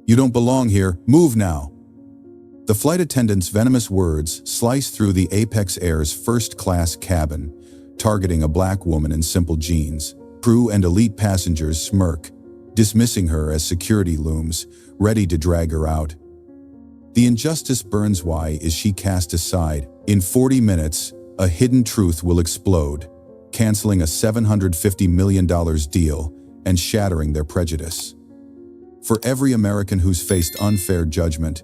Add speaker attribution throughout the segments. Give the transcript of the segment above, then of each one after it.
Speaker 1: "You don't belong here, move now." The flight attendant's venomous words slice through the Apex Air's first-class cabin, targeting a black woman in simple jeans. Crew and elite passengers smirk, dismissing her as security looms, ready to drag her out. The injustice burns. Why is she cast aside? In 40 minutes, a hidden truth will explode, canceling a $750 million deal and shattering their prejudice. For every American who's faced unfair judgment,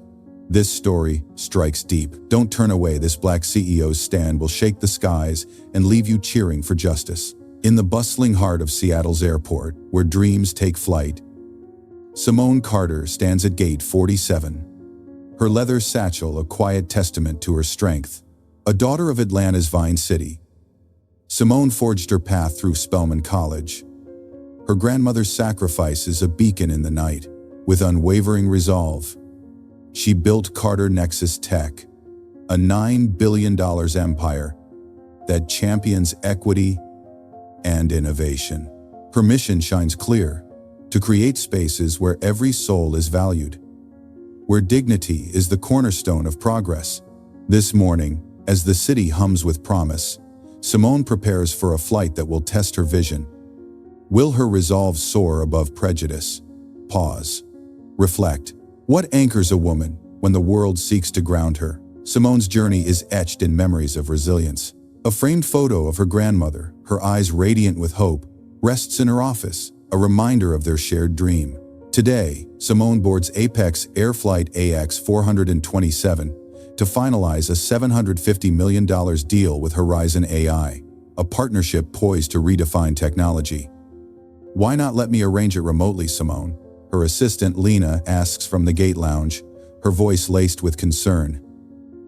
Speaker 1: this story strikes deep. Don't turn away. This black CEO's stand will shake the skies and leave you cheering for justice. In the bustling heart of Seattle's airport, where dreams take flight, Simone Carter stands at gate 47. Her leather satchel a quiet testament to her strength. A daughter of Atlanta's Vine City, Simone forged her path through Spelman College. Her grandmother's sacrifice is a beacon in the night. With unwavering resolve, she built Carter Nexus Tech, a $9 billion empire that champions equity and innovation. Her mission shines clear: to create spaces where every soul is valued, where dignity is the cornerstone of progress. This morning, as the city hums with promise, Simone prepares for a flight that will test her vision. Will her resolve soar above prejudice? Pause. Reflect. What anchors a woman when the world seeks to ground her? Simone's journey is etched in memories of resilience. A framed photo of her grandmother, her eyes radiant with hope, rests in her office, a reminder of their shared dream. Today, Simone boards Apex Air Flight AX427 to finalize a $750 million deal with Horizon AI, a partnership poised to redefine technology. "Why not let me arrange it remotely, Simone?" her assistant Lena asks from the gate lounge, her voice laced with concern.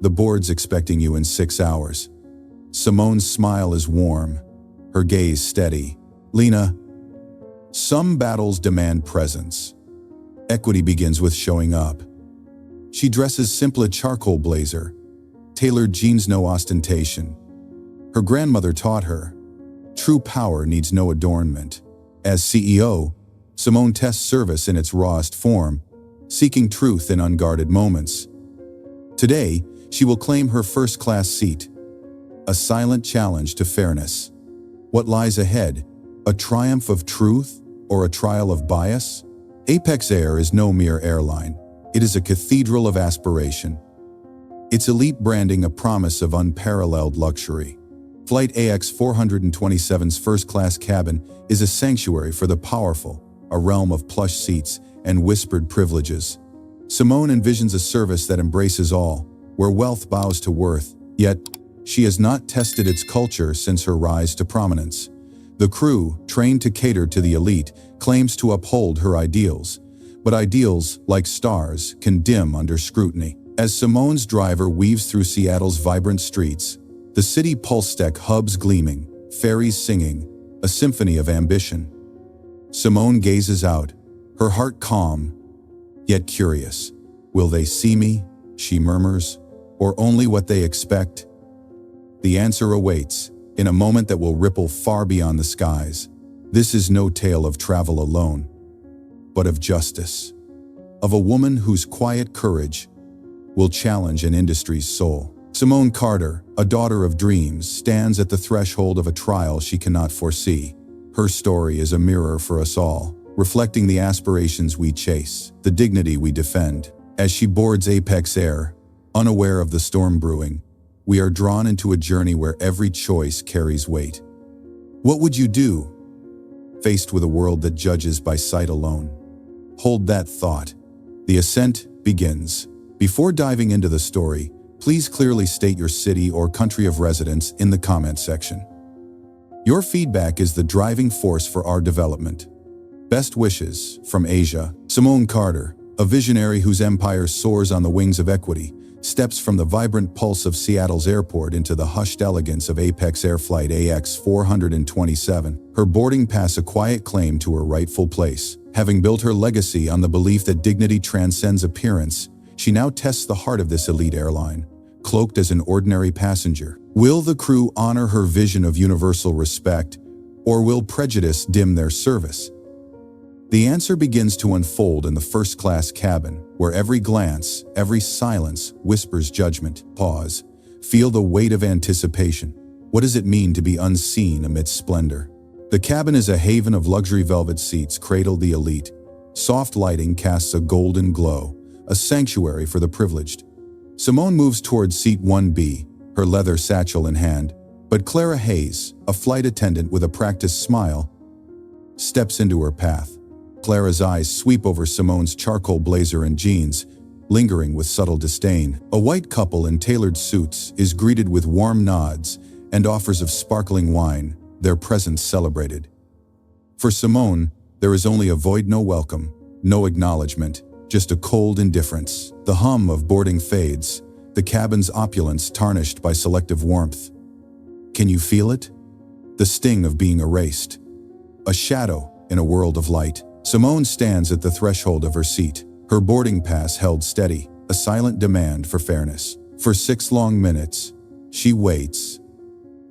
Speaker 1: "The board's expecting you in 6 hours." Simone's smile is warm, her gaze steady. "Lena, some battles demand presence. Equity begins with showing up." She dresses simple, a charcoal blazer, tailored jeans, no ostentation. Her grandmother taught her, true power needs no adornment. As CEO, Simone tests service in its rawest form, seeking truth in unguarded moments. Today, she will claim her first-class seat, a silent challenge to fairness. What lies ahead? A triumph of truth or a trial of bias? Apex Air is no mere airline. It is a cathedral of aspiration. Its elite branding a promise of unparalleled luxury. Flight AX427's first-class cabin is a sanctuary for the powerful, a realm of plush seats and whispered privileges. Simone envisions a service that embraces all, where wealth bows to worth, yet she has not tested its culture since her rise to prominence. The crew, trained to cater to the elite, claims to uphold her ideals, but ideals, like stars, can dim under scrutiny. As Simone's driver weaves through Seattle's vibrant streets, the city pulse deck hubs gleaming, ferries singing, a symphony of ambition. Simone gazes out, her heart calm, yet curious. "Will they see me?" she murmurs, "or only what they expect?" The answer awaits, in a moment that will ripple far beyond the skies. This is no tale of travel alone, but of justice, of a woman whose quiet courage will challenge an industry's soul. Simone Carter, a daughter of dreams, stands at the threshold of a trial she cannot foresee. Her story is a mirror for us all, reflecting the aspirations we chase, the dignity we defend. As she boards Apex Air, unaware of the storm brewing, we are drawn into a journey where every choice carries weight. What would you do, faced with a world that judges by sight alone? Hold that thought. The ascent begins. Before diving into the story, please clearly state your city or country of residence in the comment section. Your feedback is the driving force for our development. Best wishes from Asia. Simone Carter, a visionary whose empire soars on the wings of equity, steps from the vibrant pulse of Seattle's airport into the hushed elegance of Apex Air Flight AX427. Her boarding pass a quiet claim to her rightful place. Having built her legacy on the belief that dignity transcends appearance, she now tests the heart of this elite airline, cloaked as an ordinary passenger. Will the crew honor her vision of universal respect, or will prejudice dim their service? The answer begins to unfold in the first-class cabin, where every glance, every silence whispers judgment. Pause. Feel the weight of anticipation. What does it mean to be unseen amidst splendor? The cabin is a haven of luxury. Velvet seats cradle the elite. Soft lighting casts a golden glow, a sanctuary for the privileged. Simone moves towards seat 1B, her leather satchel in hand, but Clara Hayes, a flight attendant with a practiced smile, steps into her path. Clara's eyes sweep over Simone's charcoal blazer and jeans, lingering with subtle disdain. A white couple in tailored suits is greeted with warm nods and offers of sparkling wine, their presence celebrated. For Simone, there is only a void, no welcome, no acknowledgement, just a cold indifference. The hum of boarding fades, the cabin's opulence tarnished by selective warmth. Can you feel it? The sting of being erased. A shadow in a world of light. Simone stands at the threshold of her seat, her boarding pass held steady, a silent demand for fairness. For 6 long minutes, she waits,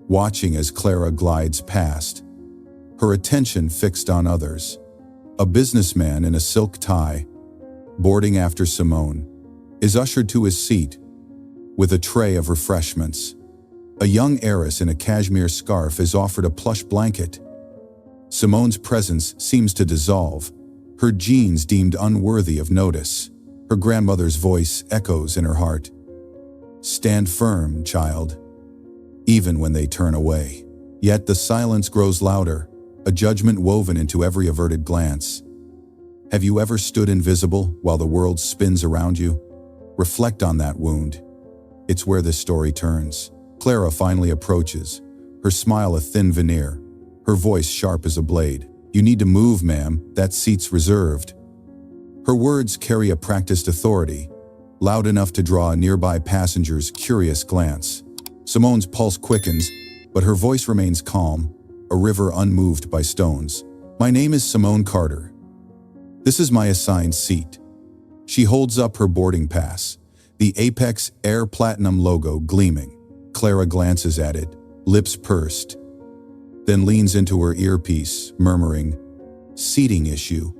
Speaker 1: watching as Clara glides past, her attention fixed on others. A businessman in a silk tie, boarding after Simone, is ushered to his seat with a tray of refreshments. A young heiress in a cashmere scarf is offered a plush blanket. Simone's presence seems to dissolve, her genes deemed unworthy of notice. Her grandmother's voice echoes in her heart. Stand firm, child, even when they turn away. Yet the silence grows louder, a judgment woven into every averted glance. Have you ever stood invisible while the world spins around you? Reflect on that wound. It's where this story turns. Clara finally approaches, her smile a thin veneer, her voice sharp as a blade. You need to move, ma'am, that seat's reserved. Her words carry a practiced authority, loud enough to draw a nearby passenger's curious glance. Simone's pulse quickens, but her voice remains calm, a river unmoved by stones. My name is Simone Carter. This is my assigned seat. She holds up her boarding pass, the Apex Air Platinum logo gleaming. Clara glances at it, lips pursed, then leans into her earpiece, murmuring, "Seating issue.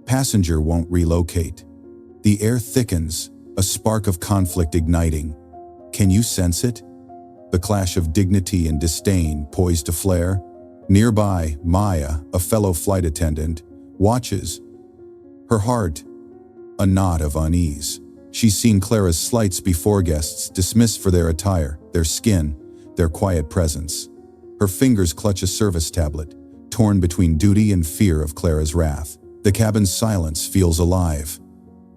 Speaker 1: Passenger won't relocate." The air thickens, a spark of conflict igniting. Can you sense it? The clash of dignity and disdain poised to flare. Nearby, Maya, a fellow flight attendant, watches, her heart a knot of unease. She's seen Clara's slights before guests dismissed for their attire, their skin, their quiet presence. Her fingers clutch a service tablet, torn between duty and fear of Clara's wrath. The cabin's silence feels alive,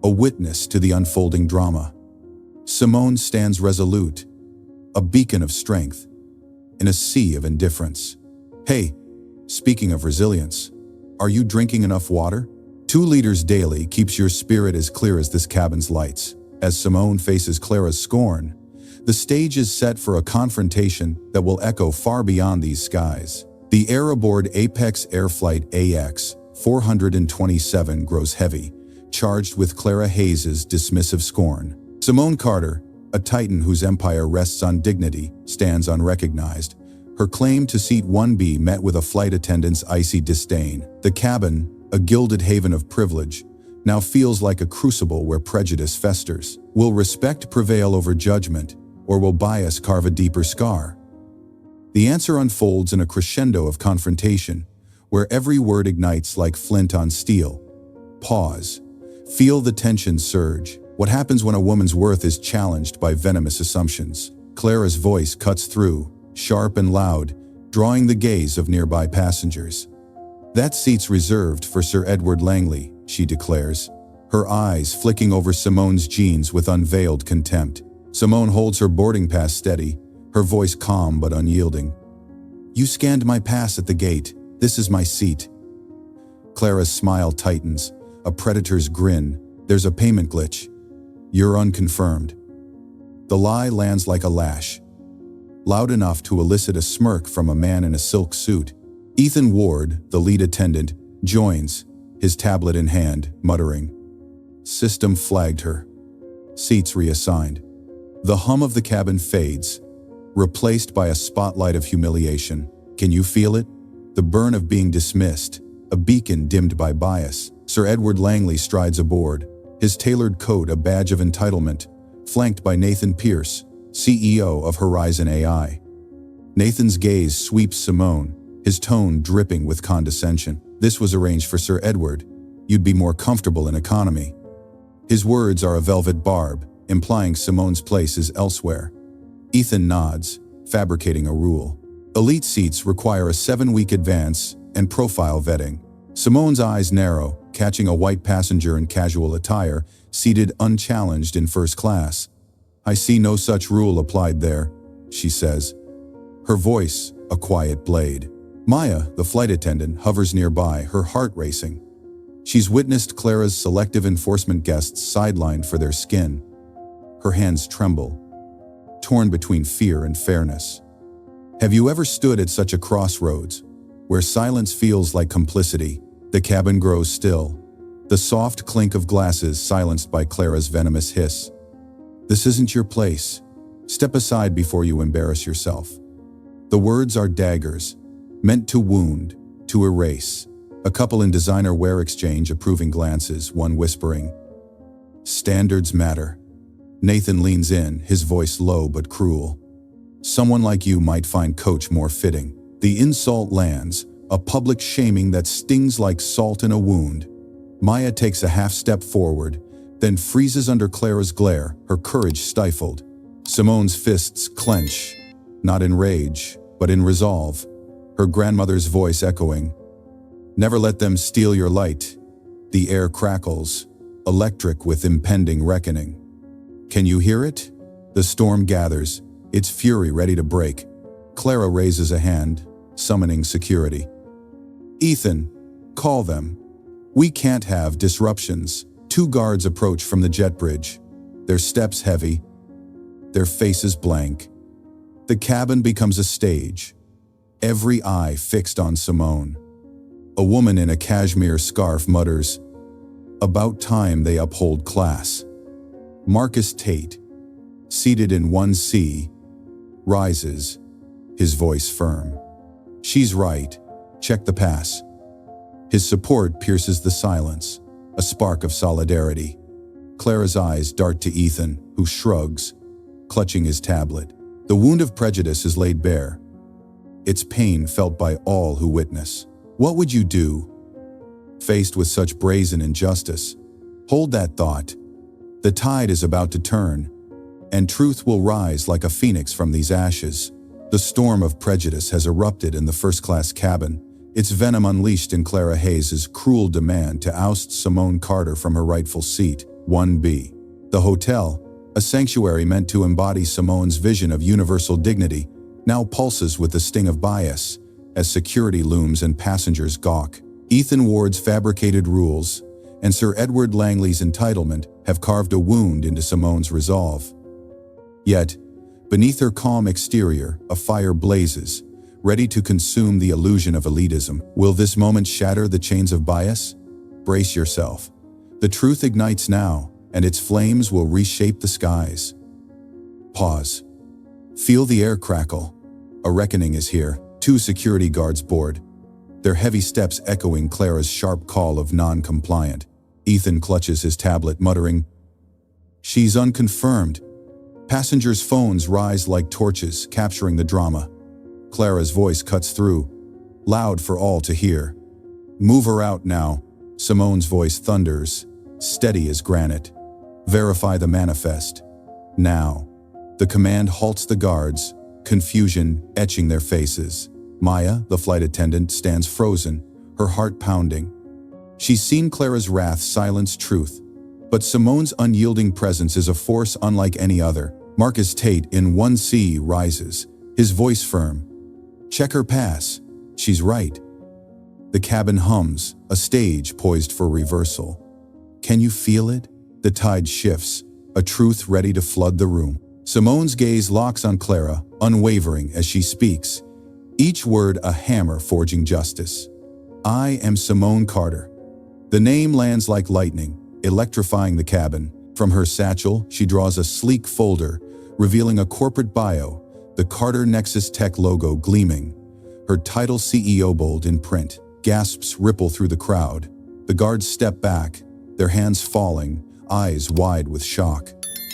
Speaker 1: a witness to the unfolding drama. Simone stands resolute, a beacon of strength, in a sea of indifference. Hey, speaking of resilience, are you drinking enough water? 2 liters daily keeps your spirit as clear as this cabin's lights. As Simone faces Clara's scorn, the stage is set for a confrontation that will echo far beyond these skies. The air aboard Apex Air Flight AX427 grows heavy, charged with Clara Hayes' dismissive scorn. Simone Carter, a titan whose empire rests on dignity, stands unrecognized, her claim to seat 1B met with a flight attendant's icy disdain. The cabin, a gilded haven of privilege, now feels like a crucible where prejudice festers. Will respect prevail over judgment, or will bias carve a deeper scar? The answer unfolds in a crescendo of confrontation, where every word ignites like flint on steel. Pause. Feel the tension surge. What happens when a woman's worth is challenged by venomous assumptions? Clara's voice cuts through, sharp and loud, drawing the gaze of nearby passengers. That seat's reserved for Sir Edward Langley, she declares, her eyes flicking over Simone's jeans with unveiled contempt. Simone holds her boarding pass steady, her voice calm but unyielding. You scanned my pass at the gate. This is my seat. Clara's smile tightens, a predator's grin. There's a payment glitch. You're unconfirmed. The lie lands like a lash, loud enough to elicit a smirk from a man in a silk suit. Ethan Ward, the lead attendant, joins, his tablet in hand, muttering. System flagged her. Seats reassigned. The hum of the cabin fades, replaced by a spotlight of humiliation. Can you feel it? The burn of being dismissed, a beacon dimmed by bias. Sir Edward Langley strides aboard, his tailored coat a badge of entitlement, flanked by Nathan Pierce, CEO of Horizon AI. Nathan's gaze sweeps Simone, his tone dripping with condescension. "This was arranged for Sir Edward. You'd be more comfortable in economy." His words are a velvet barb, implying Simone's place is elsewhere. Ethan nods, fabricating a rule. Elite seats require a 7-week advance and profile vetting. Simone's eyes narrow, catching a white passenger in casual attire, seated unchallenged in first class. "I see no such rule applied there," she says. Her voice, a quiet blade. Maya, the flight attendant, hovers nearby, her heart racing. She's witnessed Clara's selective enforcement guests sidelined for their skin. Her hands tremble, torn between fear and fairness. Have you ever stood at such a crossroads, where silence feels like complicity? The cabin grows still, the soft clink of glasses silenced by Clara's venomous hiss. "This isn't your place. Step aside before you embarrass yourself." The words are daggers, meant to wound, to erase. A couple in designer wear exchange approving glances, one whispering, "Standards matter." Nathan leans in, his voice low but cruel. "Someone like you might find coach more fitting." The insult lands, a public shaming that stings like salt in a wound. Maya takes a half-step forward, then freezes under Clara's glare, her courage stifled. Simone's fists clench, not in rage, but in resolve, her grandmother's voice echoing, "Never let them steal your light." The air crackles, electric with impending reckoning. Can you hear it? The storm gathers, its fury ready to break. Clara raises a hand, summoning security. "Ethan, call them. We can't have disruptions." 2 guards approach from the jet bridge, their steps heavy, their faces blank. The cabin becomes a stage, every eye fixed on Simone. A woman in a cashmere scarf mutters, "About time they uphold class." Marcus Tate, seated in 1C, rises, his voice firm. "She's right. Check the pass." His support pierces the silence, a spark of solidarity. Clara's eyes dart to Ethan, who shrugs, clutching his tablet. The wound of prejudice is laid bare, its pain felt by all who witness. What would you do, faced with such brazen injustice? Hold that thought. The tide is about to turn, and truth will rise like a phoenix from these ashes. The storm of prejudice has erupted in the first-class cabin, its venom unleashed in Clara Hayes' cruel demand to oust Simone Carter from her rightful seat, 1B. The hotel, a sanctuary meant to embody Simone's vision of universal dignity, now pulses with the sting of bias, as security looms and passengers gawk. Ethan Ward's fabricated rules and Sir Edward Langley's entitlement have carved a wound into Simone's resolve. Yet, beneath her calm exterior, a fire blazes, ready to consume the illusion of elitism. Will this moment shatter the chains of bias? Brace yourself. The truth ignites now, and its flames will reshape the skies. Pause. Feel the air crackle. A reckoning is here. 2 security guards board, their heavy steps echoing Clara's sharp call of non-compliant. Ethan clutches his tablet, muttering, "She's unconfirmed." Passengers' phones rise like torches, capturing the drama. Clara's voice cuts through, loud for all to hear. "Move her out now." Simone's voice thunders, steady as granite. "Verify the manifest. Now." The command halts the guards, confusion etching their faces. Maya, the flight attendant, stands frozen, her heart pounding. She's seen Clara's wrath silence truth, but Simone's unyielding presence is a force unlike any other. Marcus Tate in 1C rises, his voice firm. "Check her pass. She's right." The cabin hums, a stage poised for reversal. Can you feel it? The tide shifts, a truth ready to flood the room. Simone's gaze locks on Clara, unwavering as she speaks, each word a hammer forging justice. "I am Simone Carter." The name lands like lightning, electrifying the cabin. From her satchel, she draws a sleek folder, revealing a corporate bio, the Carter Nexus Tech logo gleaming, her title CEO bold in print. Gasps ripple through the crowd. The guards step back, their hands falling, eyes wide with shock.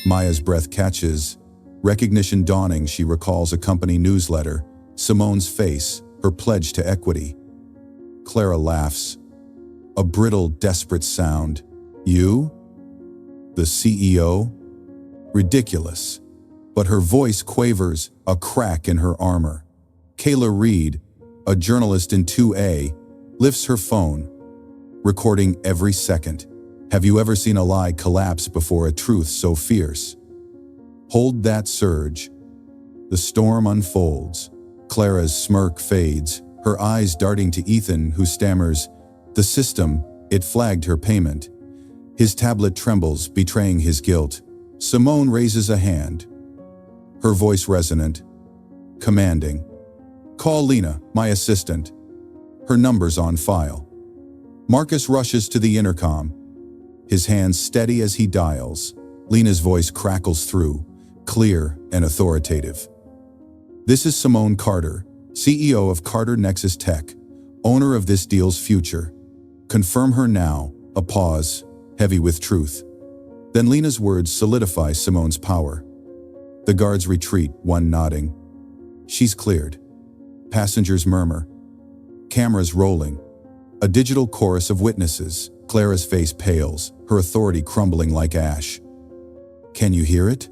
Speaker 1: Maya's breath catches. Recognition dawning, she recalls a company newsletter, Simone's face, her pledge to equity. Clara laughs. A brittle, desperate sound. You? The CEO? Ridiculous. But her voice quavers, a crack in her armor. Kayla Reed, a journalist in 2A, lifts her phone, recording every second. Have you ever seen a lie collapse before a truth so fierce? Hold that surge. The storm unfolds. Clara's smirk fades, her eyes darting to Ethan, who stammers, "The system, it flagged her payment." His tablet trembles, betraying his guilt. Simone raises a hand, her voice resonant, commanding. "Call Lena, my assistant. Her number's on file." Marcus rushes to the intercom, his hands steady as he dials. Lena's voice crackles through, clear and authoritative. "This is Simone Carter, CEO of Carter Nexus Tech, owner of this deal's future. Confirm her now." A pause, heavy with truth. Then Lena's words solidify Simone's power. The guards retreat, one nodding. She's cleared. Passengers murmur. Cameras rolling. A digital chorus of witnesses. Clara's face pales, her authority crumbling like ash. Can you hear it?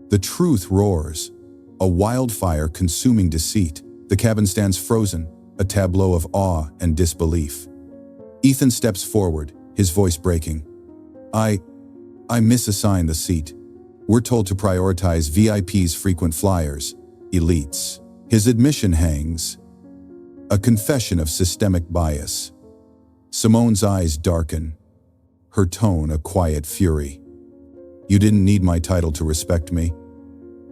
Speaker 1: The truth roars. A wildfire consuming deceit. The cabin stands frozen, a tableau of awe and disbelief. Ethan steps forward, his voice breaking. I misassign the seat. We're told to prioritize VIPs, frequent flyers, elites." His admission hangs. A confession of systemic bias. Simone's eyes darken, her tone a quiet fury. "You didn't need my title to respect me."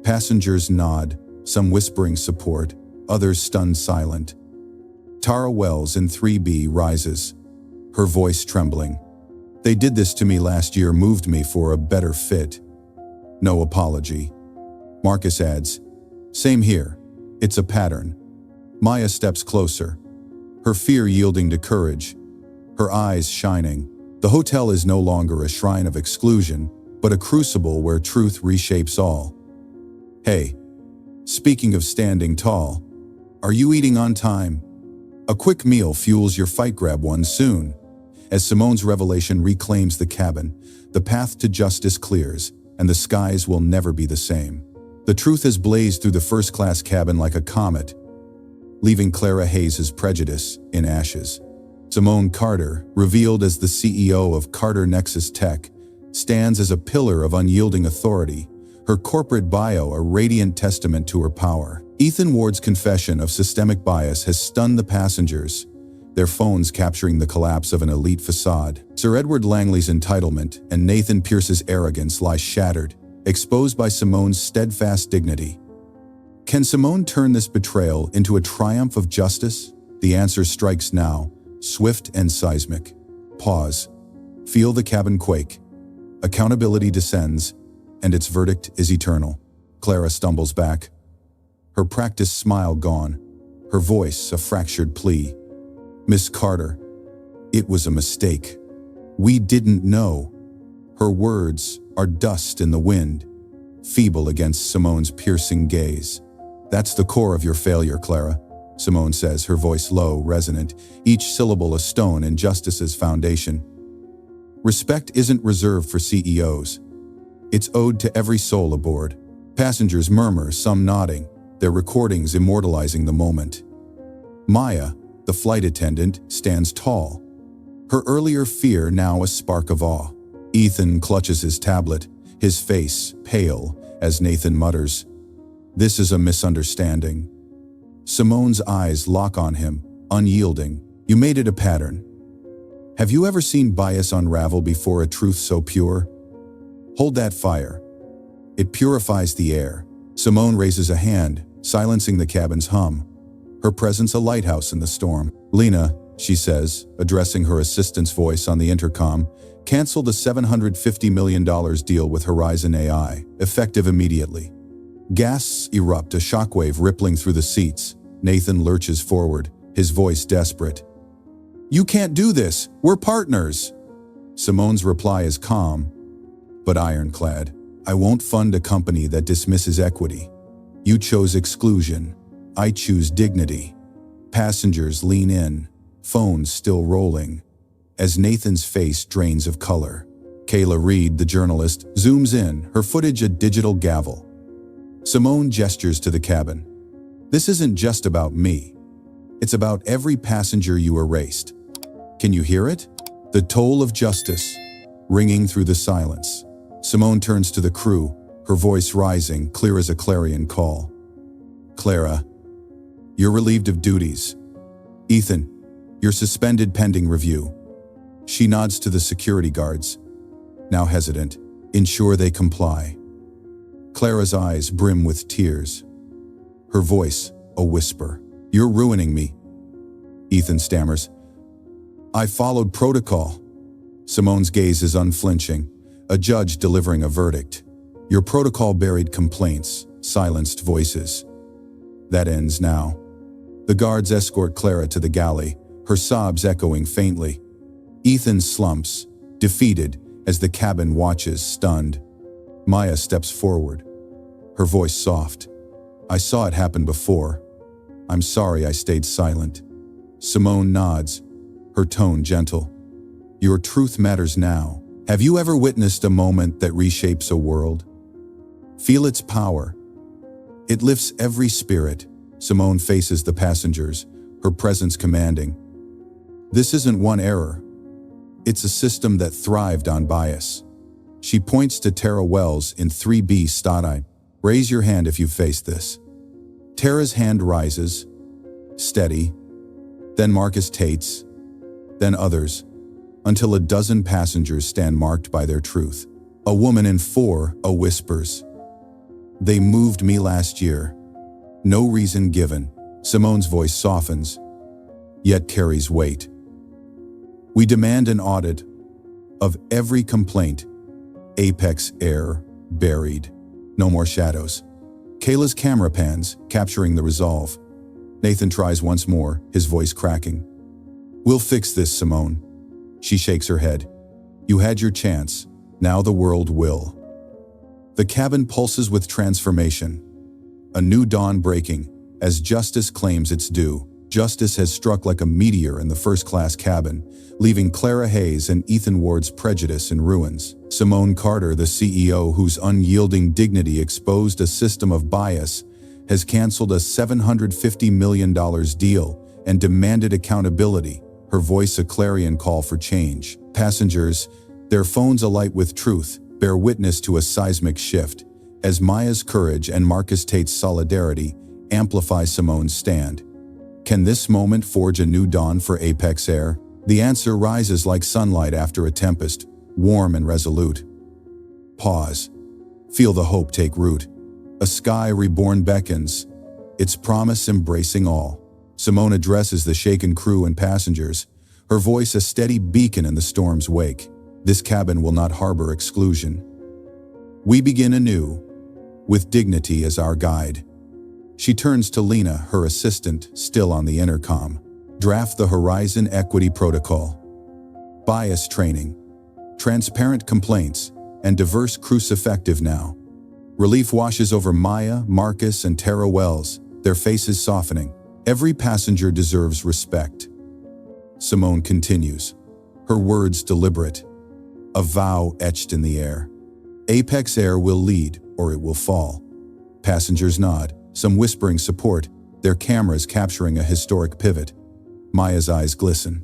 Speaker 1: Passengers nod, some whispering support, others stunned silent. Tara Wells in 3B rises, her voice trembling. "They did this to me last year, moved me for a better fit." No apology. Marcus adds, "Same here. It's a pattern." Maya steps closer, her fear yielding to courage, her eyes shining. The hotel is no longer a shrine of exclusion, but a crucible where truth reshapes all. "Hey, speaking of standing tall, are you eating on time? A quick meal fuels your fight, grab one soon." As Simone's revelation reclaims the cabin, the path to justice clears, and the skies will never be the same. The truth has blazed through the first-class cabin like a comet, leaving Clara Hayes' prejudice in ashes. Simone Carter, revealed as the CEO of Carter Nexus Tech, stands as a pillar of unyielding authority, her corporate bio a radiant testament to her power. Ethan Ward's confession of systemic bias has stunned the passengers, their phones capturing the collapse of an elite facade. Sir Edward Langley's entitlement and Nathan Pierce's arrogance lie shattered, exposed by Simone's steadfast dignity. Can Simone turn this betrayal into a triumph of justice? The answer strikes now, swift and seismic. Pause. Feel the cabin quake. Accountability descends, and its verdict is eternal. Clara stumbles back, her practiced smile gone, her voice a fractured plea. "Miss Carter, it was a mistake. We didn't know." Her words are dust in the wind, feeble against Simone's piercing gaze. "That's the core of your failure, Clara," Simone says, her voice low, resonant, each syllable a stone in justice's foundation. "Respect isn't reserved for CEOs. It's owed to every soul aboard." Passengers murmur, some nodding, their recordings immortalizing the moment. Maya, the flight attendant, stands tall, her earlier fear now a spark of awe. Ethan clutches his tablet, his face pale, as Nathan mutters, "This is a misunderstanding." Simone's eyes lock on him, unyielding. "You made it a pattern. Have you ever seen bias unravel before a truth so pure? Hold that fire. It purifies the air." Simone raises a hand, silencing the cabin's hum, her presence a lighthouse in the storm. "Lena," she says, addressing her assistant's voice on the intercom, "cancel the $750 million deal with Horizon AI, effective immediately." Gasps erupt, a shockwave rippling through the seats. Nathan lurches forward, his voice desperate. "You can't do this. We're partners." Simone's reply is calm, but ironclad. "I won't fund a company that dismisses equity. You chose exclusion. I choose dignity." Passengers lean in, phones still rolling, as Nathan's face drains of color. Kayla Reed, the journalist, zooms in, her footage a digital gavel. Simone gestures to the cabin. "This isn't just about me. It's about every passenger you erased. Can you hear it? The toll of justice, ringing through the silence." Simone turns to the crew, her voice rising, clear as a clarion call. "Clara, you're relieved of duties. Ethan, you're suspended pending review." She nods to the security guards, now hesitant, ensure they comply. Clara's eyes brim with tears. Her voice, a whisper. "You're ruining me." Ethan stammers, "I followed protocol." Simone's gaze is unflinching, a judge delivering a verdict. "Your protocol buried complaints, silenced voices. That ends now." The guards escort Clara to the galley, her sobs echoing faintly. Ethan slumps, defeated, as the cabin watches, stunned. Maya steps forward, her voice soft. "I saw it happen before. I'm sorry I stayed silent." Simone nods, her tone gentle. "Your truth matters now. Have you ever witnessed a moment that reshapes a world? Feel its power. It lifts every spirit." Simone faces the passengers, her presence commanding. "This isn't one error. It's a system that thrived on bias." She points to Tara Wells in 3B Stadi. "Raise your hand if you've faced this." Tara's hand rises, steady, then Marcus Tate's, then others, until a dozen passengers stand marked by their truth. "A woman in 4A whispers. They moved me last year. No reason given." Simone's voice softens, yet carries weight. "We demand an audit of every complaint. Apex Air, buried. No more shadows." Kayla's camera pans, capturing the resolve. Nathan tries once more, his voice cracking. "We'll fix this, Simone." She shakes her head. "You had your chance. Now the world will." The cabin pulses with transformation. A new dawn breaking, as justice claims its due. Justice has struck like a meteor in the first-class cabin, leaving Clara Hayes and Ethan Ward's prejudice in ruins. Simone Carter, the CEO whose unyielding dignity exposed a system of bias, has canceled a $750 million deal and demanded accountability, her voice a clarion call for change. Passengers, their phones alight with truth, bear witness to a seismic shift, as Maya's courage and Marcus Tate's solidarity amplify Simone's stand. Can this moment forge a new dawn for Apex Air? The answer rises like sunlight after a tempest, warm and resolute. Pause. Feel the hope take root. A sky reborn beckons, its promise embracing all. Simone addresses the shaken crew and passengers, her voice a steady beacon in the storm's wake. This cabin will not harbor exclusion. We begin anew, with dignity as our guide. She turns to Lena, her assistant, still on the intercom. Draft the Horizon Equity Protocol. Bias training, transparent complaints, and diverse crews effective now. Relief washes over Maya, Marcus, and Tara Wells, their faces softening. Every passenger deserves respect. Simone continues, her words deliberate, a vow etched in the air. Apex Air will lead, or it will fall. Passengers nod, some whispering support, their cameras capturing a historic pivot. Maya's eyes glisten.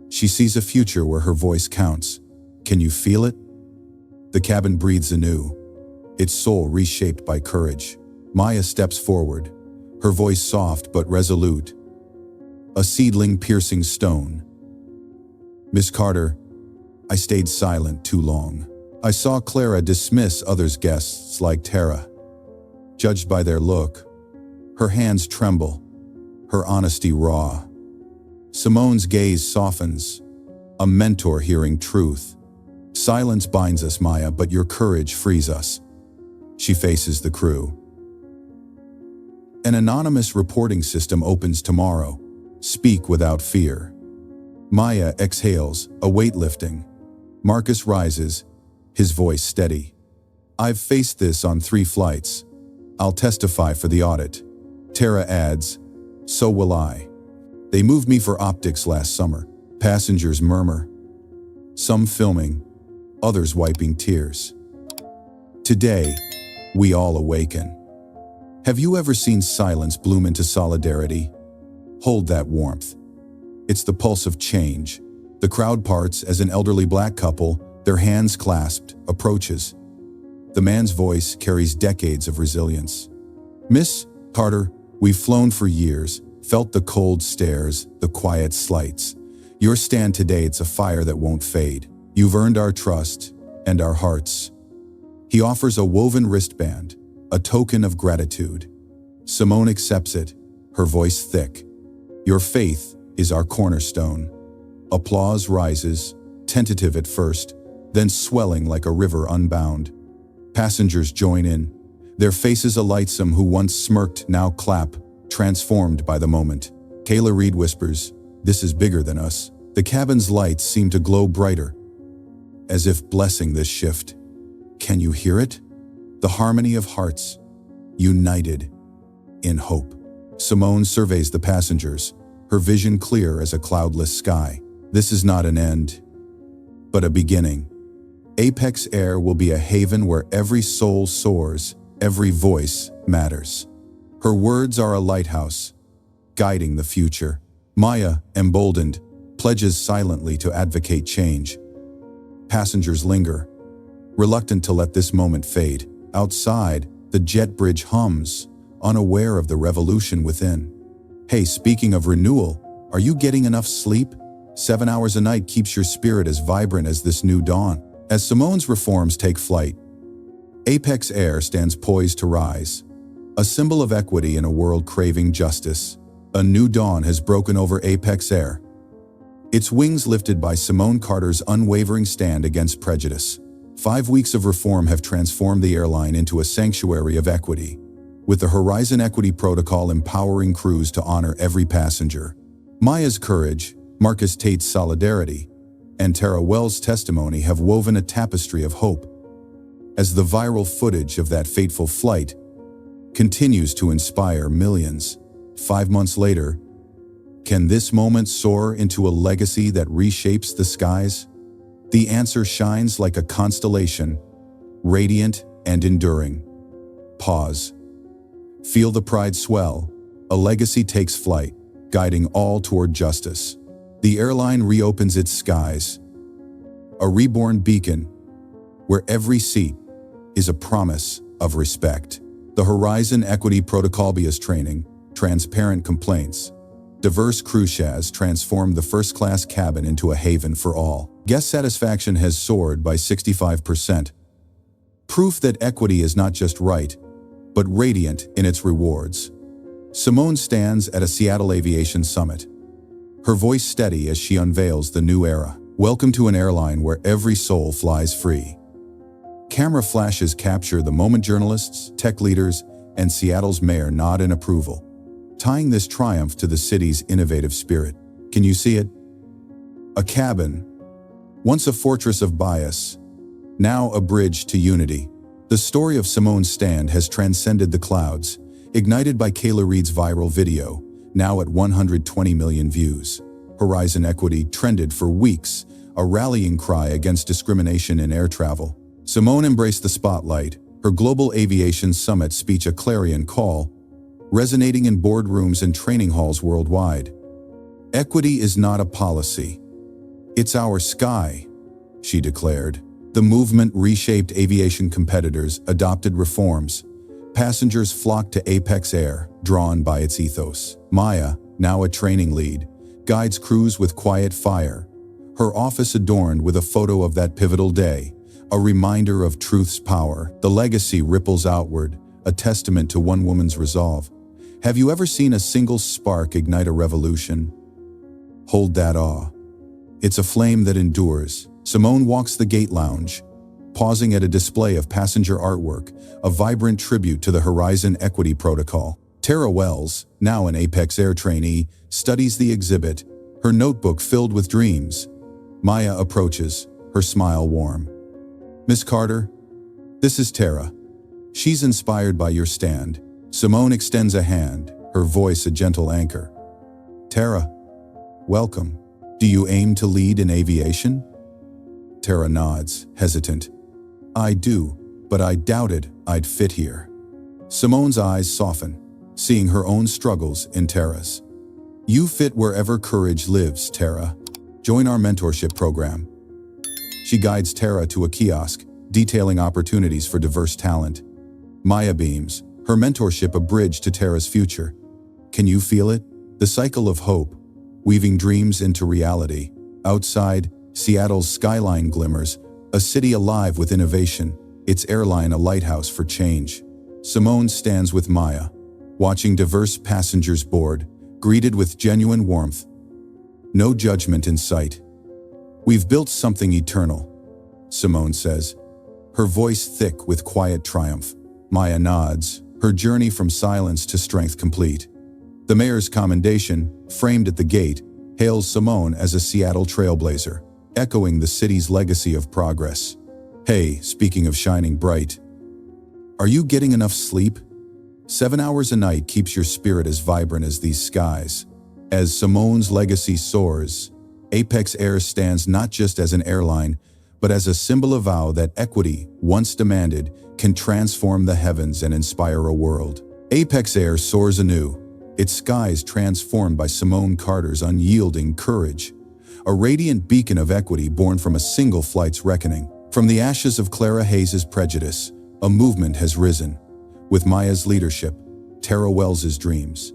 Speaker 1: She sees a future where her voice counts. Can you feel it? The cabin breathes anew, its soul reshaped by courage. Maya steps forward, her voice soft but resolute. A seedling piercing stone. Miss Carter, I stayed silent too long. I saw Clara dismiss others' guests like Tara. Judged by their look, her hands tremble, her honesty raw. Simone's gaze softens, a mentor hearing truth. Silence binds us, Maya, but your courage frees us. She faces the crew. An anonymous reporting system opens tomorrow. Speak without fear. Maya exhales, a weightlifting. Marcus rises, his voice steady. I've faced this on 3 flights. I'll testify for the audit. Tara adds, so will I. They moved me for optics last summer. Passengers murmur. Some filming, others wiping tears. Today, we all awaken. Have you ever seen silence bloom into solidarity? Hold that warmth. It's the pulse of change. The crowd parts as an elderly black couple, their hands clasped, approaches. The man's voice carries decades of resilience. Miss Carter, we've flown for years, felt the cold stares, the quiet slights. Your stand today, it's a fire that won't fade. You've earned our trust and our hearts. He offers a woven wristband, a token of gratitude. Simone accepts it, her voice thick. Your faith is our cornerstone. Applause rises, tentative at first, then swelling like a river unbound. Passengers join in, their faces alight. Some who once smirked now clap, transformed by the moment. Kayla Reed whispers, this is bigger than us. The cabin's lights seem to glow brighter, as if blessing this shift. Can you hear it? The harmony of hearts, united in hope. Simone surveys the passengers, her vision clear as a cloudless sky. This is not an end, but a beginning. Apex Air will be a haven where every soul soars, every voice matters. Her words are a lighthouse, guiding the future. Maya, emboldened, pledges silently to advocate change. Passengers linger, reluctant to let this moment fade. Outside, the jet bridge hums, unaware of the revolution within. Hey, speaking of renewal, are you getting enough sleep? 7 hours a night keeps your spirit as vibrant as this new dawn. As Simone's reforms take flight, Apex Air stands poised to rise. A symbol of equity in a world craving justice. A new dawn has broken over Apex Air, its wings lifted by Simone Carter's unwavering stand against prejudice. 5 weeks of reform have transformed the airline into a sanctuary of equity, with the Horizon Equity Protocol empowering crews to honor every passenger. Maya's courage, Marcus Tate's solidarity, and Tara Wells' testimony have woven a tapestry of hope. As the viral footage of that fateful flight continues to inspire millions, 5 months later, can this moment soar into a legacy that reshapes the skies? The answer shines like a constellation, radiant and enduring. Pause. Feel the pride swell. A legacy takes flight, guiding all toward justice. The airline reopens its skies, a reborn beacon where every seat is a promise of respect. The Horizon Equity Protocol BS training, transparent complaints, diverse crew chairs transformed the first-class cabin into a haven for all. Guest satisfaction has soared by 65%. Proof that equity is not just right, but radiant in its rewards. Simone stands at a Seattle aviation summit, her voice steady as she unveils the new era. Welcome to an airline where every soul flies free. Camera flashes capture the moment. Journalists, tech leaders, and Seattle's mayor nod in approval, tying this triumph to the city's innovative spirit. Can you see it? A cabin, once a fortress of bias, now a bridge to unity. The story of Simone's stand has transcended the clouds, ignited by Kayla Reed's viral video, now at 120 million views. Horizon Equity trended for weeks, a rallying cry against discrimination in air travel. Simone embraced the spotlight, her global aviation summit speech a clarion call, resonating in boardrooms and training halls worldwide. Equity is not a policy. It's our sky, she declared. The movement reshaped aviation. Competitors adopted reforms. Passengers flocked to Apex Air, drawn by its ethos. Maya, now a training lead, guides crews with quiet fire, her office adorned with a photo of that pivotal day, a reminder of truth's power. The legacy ripples outward, a testament to one woman's resolve. Have you ever seen a single spark ignite a revolution? Hold that awe. It's a flame that endures. Simone walks the gate lounge, pausing at a display of passenger artwork, a vibrant tribute to the Horizon Equity Protocol. Tara Wells, now an Apex Air trainee, studies the exhibit, her notebook filled with dreams. Maya approaches, her smile warm. "Miss Carter, this is Tara. She's inspired by your stand." Simone extends a hand, her voice a gentle anchor. "Tara, welcome. Do you aim to lead in aviation?" Tara nods, hesitant. "I do, but I doubted I'd fit here." Simone's eyes soften, seeing her own struggles in Tara's. "You fit wherever courage lives, Tara. Join our mentorship program." She guides Tara to a kiosk, detailing opportunities for diverse talent. Maya beams, her mentorship a bridge to Tara's future. Can you feel it? The cycle of hope, weaving dreams into reality. Outside, Seattle's skyline glimmers, a city alive with innovation, its airline a lighthouse for change. Simone stands with Maya, watching diverse passengers board, greeted with genuine warmth. No judgment in sight. "We've built something eternal," Simone says, her voice thick with quiet triumph. Maya nods, her journey from silence to strength complete. The mayor's commendation, framed at the gate, hails Simone as a Seattle trailblazer, echoing the city's legacy of progress. Hey, speaking of shining bright, are you getting enough sleep? 7 hours a night keeps your spirit as vibrant as these skies. As Simone's legacy soars, Apex Air stands not just as an airline, but as a symbol of vow that equity, once demanded, can transform the heavens and inspire a world. Apex Air soars anew, its skies transformed by Simone Carter's unyielding courage, a radiant beacon of equity born from a single flight's reckoning. From the ashes of Clara Hayes' prejudice, a movement has risen. With Maya's leadership, Tara Wells's dreams,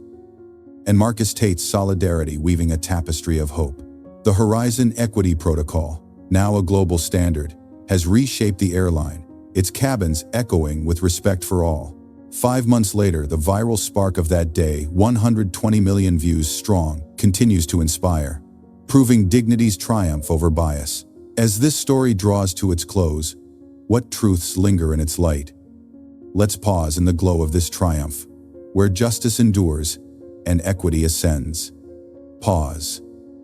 Speaker 1: and Marcus Tate's solidarity weaving a tapestry of hope. The Horizon Equity Protocol, now a global standard, has reshaped the airline, its cabins echoing with respect for all. 5 months later, the viral spark of that day, 120 million views strong, continues to inspire, proving dignity's triumph over bias. As this story draws to its close, what truths linger in its light? Let's pause in the glow of this triumph, where justice endures and equity ascends. Pause.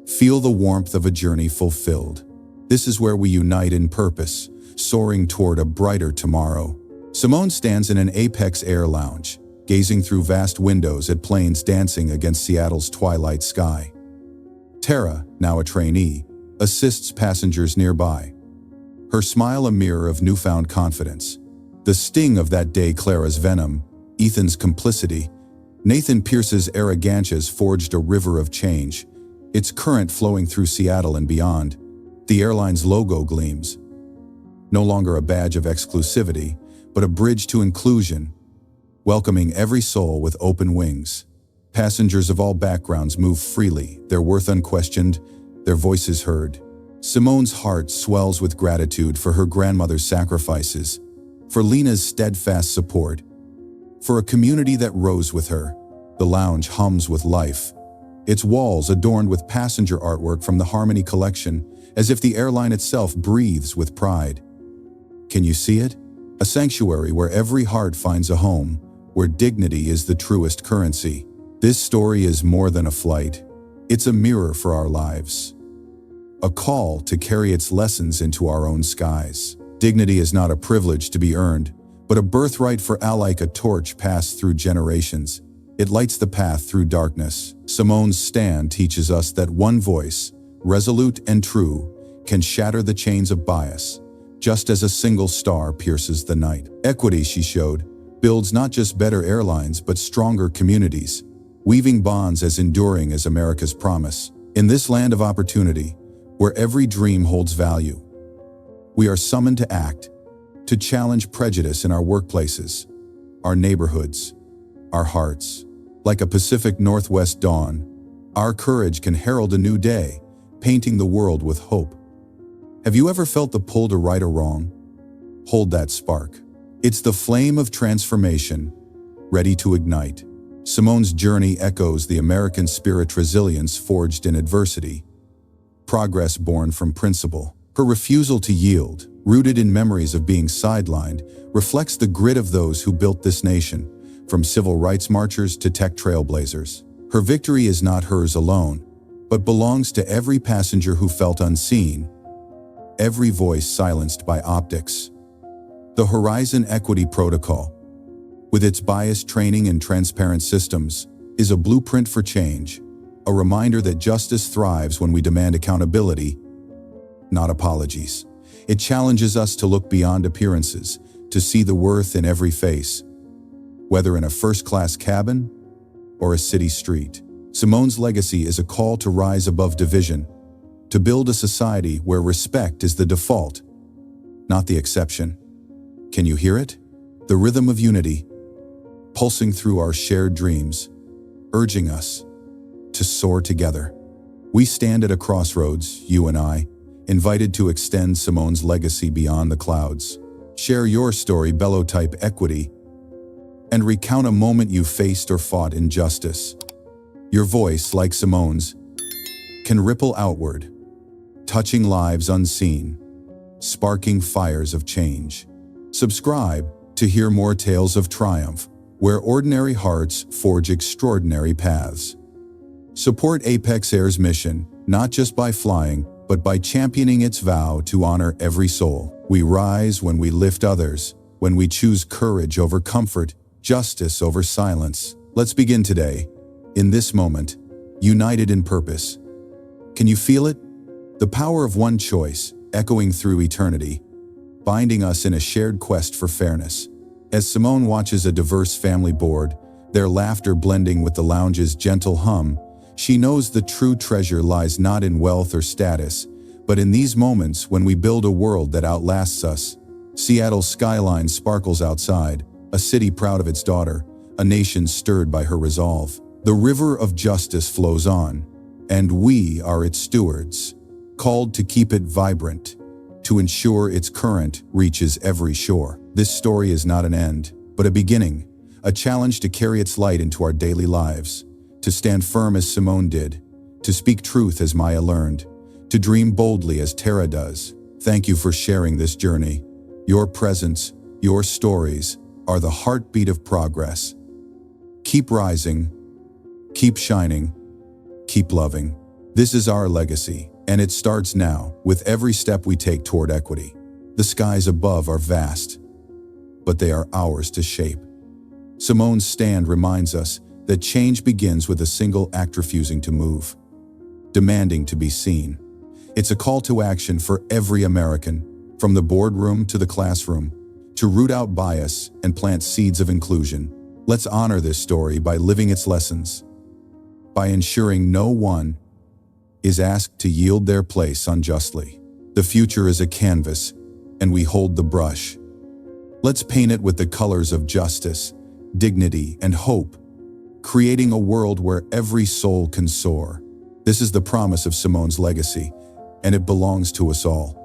Speaker 1: Feel the warmth of a journey fulfilled. This is where we unite in purpose, soaring toward a brighter tomorrow. Simone stands in an Apex Air lounge, gazing through vast windows at planes dancing against Seattle's twilight sky. Tara, now a trainee, assists passengers nearby, her smile a mirror of newfound confidence. The sting of that day, Clara's venom, Ethan's complicity, Nathan Pierce's arrogances forged a river of change, its current flowing through Seattle and beyond. The airline's logo gleams, no longer a badge of exclusivity, but a bridge to inclusion, welcoming every soul with open wings. Passengers of all backgrounds move freely, their worth unquestioned, their voices heard. Simone's heart swells with gratitude for her grandmother's sacrifices, for Lena's steadfast support, for a community that rose with her. The lounge hums with life, its walls adorned with passenger artwork from the Harmony collection, as if the airline itself breathes with pride. Can you see it? A sanctuary where every heart finds a home, where dignity is the truest currency. This story is more than a flight. It's a mirror for our lives, a call to carry its lessons into our own skies. Dignity is not a privilege to be earned, but a birthright for all. Like a torch passed through generations, it lights the path through darkness. Simone's stand teaches us that one voice, resolute and true, can shatter the chains of bias, just as a single star pierces the night. Equity, she showed, builds not just better airlines but stronger communities, weaving bonds as enduring as America's promise. In this land of opportunity, where every dream holds value, we are summoned to act, to challenge prejudice in our workplaces, our neighborhoods, our hearts. Like a Pacific Northwest dawn, our courage can herald a new day, painting the world with hope. Have you ever felt the pull to right or wrong? Hold that spark. It's the flame of transformation, ready to ignite. Simone's journey echoes the American spirit, resilience forged in adversity, progress born from principle. Her refusal to yield, rooted in memories of being sidelined, reflects the grit of those who built this nation, from civil rights marchers to tech trailblazers. Her victory is not hers alone. but belongs to every passenger who felt unseen, every voice silenced by optics. The Horizon Equity Protocol, with its biased training and transparent systems, is a blueprint for change, a reminder that justice thrives when we demand accountability, not apologies. It challenges us to look beyond appearances, to see the worth in every face, whether in a first-class cabin or a city street. Simone's legacy is a call to rise above division, to build a society where respect is the default, not the exception. Can you hear it? The rhythm of unity, pulsing through our shared dreams, urging us to soar together. We stand at a crossroads, you and I, invited to extend Simone's legacy beyond the clouds. Share your story, bellow-type equity, and recount a moment you faced or fought injustice. Your voice, like Simone's, can ripple outward, touching lives unseen, sparking fires of change. Subscribe to hear more tales of triumph, where ordinary hearts forge extraordinary paths. Support Apex Air's mission, not just by flying, but by championing its vow to honor every soul. We rise when we lift others, when we choose courage over comfort, justice over silence. Let's begin today, in this moment, united in purpose. Can you feel it? The power of one choice, echoing through eternity, binding us in a shared quest for fairness. As Simone watches a diverse family board, their laughter blending with the lounge's gentle hum, she knows the true treasure lies not in wealth or status, but in these moments when we build a world that outlasts us. Seattle's skyline sparkles outside, a city proud of its daughter, a nation stirred by her resolve. The river of justice flows on, and we are its stewards, called to keep it vibrant, to ensure its current reaches every shore. This story is not an end, but a beginning, a challenge to carry its light into our daily lives, to stand firm as Simone did, to speak truth as Maya learned, to dream boldly as Tara does. Thank you for sharing this journey. Your presence, your stories, are the heartbeat of progress. Keep rising, keep shining, keep loving. This is our legacy, and it starts now, with every step we take toward equity. The skies above are vast, but they are ours to shape. Simone's stand reminds us that change begins with a single act: refusing to move, demanding to be seen. It's a call to action for every American, from the boardroom to the classroom, to root out bias and plant seeds of inclusion. Let's honor this story by living its lessons, by ensuring no one is asked to yield their place unjustly. The future is a canvas, and we hold the brush. Let's paint it with the colors of justice, dignity, and hope, creating a world where every soul can soar. This is the promise of Simone's legacy, and it belongs to us all.